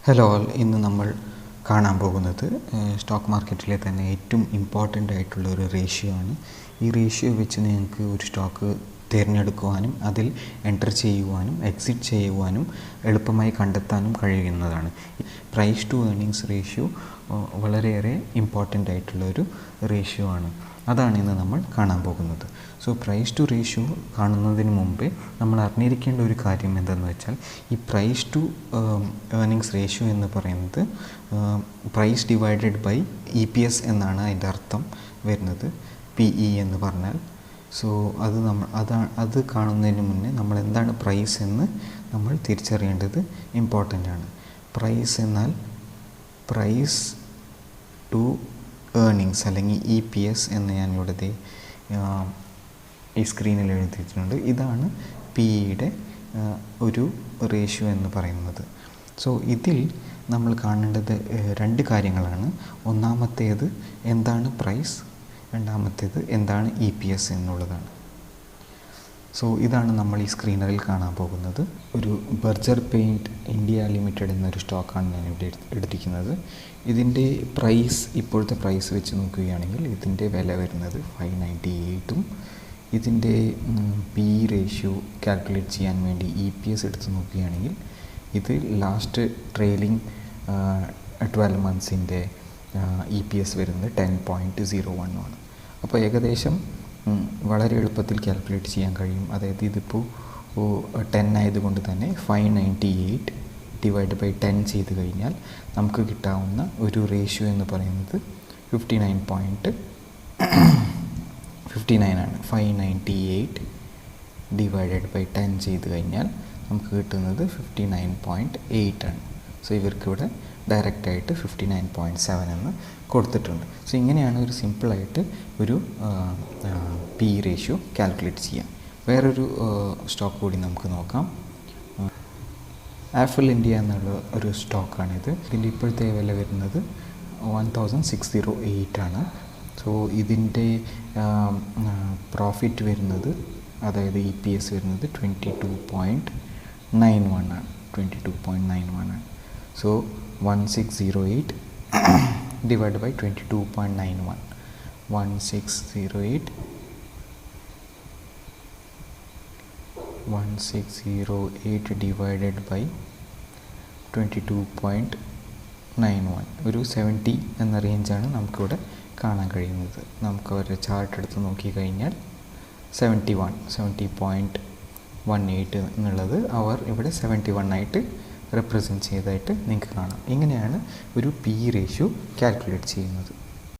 Hello all, ഇന്ന് നമ്മൾ കാണാൻ പോകുന്നത് സ്റ്റോക്ക് മാർക്കറ്റിലെ തന്നെ ഏറ്റവും ഇമ്പോർട്ടൻ്റ് ആയിട്ടുള്ള ഒരു റേഷ്യോ ആണ്. ഈ റേഷ്യോ വെച്ച് നിങ്ങൾക്ക് ഒരു സ്റ്റോക്ക് തിരഞ്ഞെടുക്കുവാനും അതിൽ എൻ്റർ ചെയ്യുവാനും എക്സിറ്റ് ചെയ്യുവാനും എളുപ്പമായി കണ്ടെത്താനും കഴിയുന്നതാണ്. പ്രൈസ് ടു ഏർണിങ്സ് റേഷ്യോ വളരെയേറെ ഇമ്പോർട്ടൻ്റ് ആയിട്ടുള്ളൊരു റേഷ്യോ ആണ്. അതാണ് ഇന്ന് നമ്മൾ കാണാൻ പോകുന്നത്. സോ പ്രൈസ് ടു റേഷ്യോ കാണുന്നതിന് മുമ്പേ നമ്മൾ അറിഞ്ഞിരിക്കേണ്ട ഒരു കാര്യം എന്തെന്ന് വെച്ചാൽ, ഈ പ്രൈസ് ടു ഏർണിങ്സ് റേഷ്യോ എന്ന് പറയുന്നത് പ്രൈസ് ഡിവൈഡഡ് ബൈ EPS എന്നാണ് അതിൻ്റെ അർത്ഥം വരുന്നത്. PE എന്ന് പറഞ്ഞാൽ. സോ അത് കാണുന്നതിന് മുന്നേ നമ്മൾ എന്താണ് പ്രൈസ് എന്ന് നമ്മൾ തിരിച്ചറിയേണ്ടത് ഇമ്പോർട്ടൻ്റ് ആണ്. പ്രൈസ് എന്നാൽ പ്രൈസ് ടു ഏർണിങ്സ് അല്ലെങ്കിൽ EPS എന്ന് ഞാനിവിടെ ഈ സ്ക്രീനിൽ എഴുതിയിട്ടുണ്ട്. ഇതാണ് PEയുടെ ഒരു റേഷ്യോ എന്ന് പറയുന്നത്. സോ ഇതിൽ നമ്മൾ കാണേണ്ടത് രണ്ട് കാര്യങ്ങളാണ്. ഒന്നാമത്തേത് എന്താണ് പ്രൈസ്, രണ്ടാമത്തേത് എന്താണ് EPS എന്നുള്ളതാണ്. സോ ഇതാണ് നമ്മൾ ഈ സ്ക്രീനറിൽ കാണാൻ പോകുന്നത്. ഒരു ബർജർ പെയിൻറ്റ് ഇന്ത്യ ലിമിറ്റഡ് എന്നൊരു സ്റ്റോക്കാണ് ഞാൻ ഇവിടെ എടുത്തിരിക്കുന്നത്. ഇതിൻ്റെ ഇപ്പോഴത്തെ പ്രൈസ് വെച്ച് നോക്കുകയാണെങ്കിൽ ഇതിൻ്റെ വില വരുന്നത് 598ഉം ഇതിൻ്റെ PE റേഷ്യോ കാൽക്കുലേറ്റ് ചെയ്യാൻ വേണ്ടി EPS എടുത്ത് നോക്കുകയാണെങ്കിൽ ഇത് ലാസ്റ്റ് ട്രെയിലിംഗ് 12 മന്ത്സിൻ്റെ EPS വരുന്നത് 10.01 ആണ്. അപ്പോൾ ഏകദേശം വളരെ എളുപ്പത്തിൽ കാൽക്കുലേറ്റ് ചെയ്യാൻ കഴിയും. അതായത് ഇതിപ്പോൾ 10 ആയതുകൊണ്ട് തന്നെ 598 ഡിവൈഡ് ബൈ 10 ചെയ്ത് കഴിഞ്ഞാൽ നമുക്ക് കിട്ടാവുന്ന ഒരു റേഷ്യോ എന്ന് പറയുന്നത് 59 ആണ്. 598 ഡിവൈഡഡ് ബൈ 10 ചെയ്ത് കഴിഞ്ഞാൽ നമുക്ക് കിട്ടുന്നത് 59.8 ആണ്. സോ ഇവർക്കിവിടെ ഡയറക്റ്റായിട്ട് 59.7 എന്ന് കൊടുത്തിട്ടുണ്ട്. സോ ഇങ്ങനെയാണ് ഒരു സിമ്പിളായിട്ട് ഒരു PE റേഷ്യോ കാൽക്കുലേറ്റ് ചെയ്യാം. വേറൊരു സ്റ്റോക്ക് കൂടി നമുക്ക് നോക്കാം. ആപ്പിൾ ഇന്ത്യ എന്നുള്ള ഒരു സ്റ്റോക്കാണിത്. ഇതിൻ്റെ ഇപ്പോഴത്തെ വില വരുന്നത് 1608 ആണ്. സോ ഇതിൻ്റെ പ്രോഫിറ്റ് വരുന്നത്, അതായത് EPS വരുന്നത് 22.91 ആണ്. 22.91 ആണ്. So 1608 divided by 22.91. 1608 divided by 22.91 ഒരു 70 എന്ന റേഞ്ചാണ് നമുക്കിവിടെ കാണാൻ കഴിയുന്നത്. നമുക്ക് അവരുടെ ചാർട്ട് എടുത്ത് നോക്കിക്കഴിഞ്ഞാൽ 70.18 എന്നുള്ളത് അവർ ഇവിടെ 71 ആയിട്ട് റെപ്രസെൻറ്റ് ചെയ്തതായിട്ട് നിങ്ങൾക്ക് കാണാം. ഇങ്ങനെയാണ് ഒരു PE റേഷ്യോ കാൽക്കുലേറ്റ് ചെയ്യുന്നത്.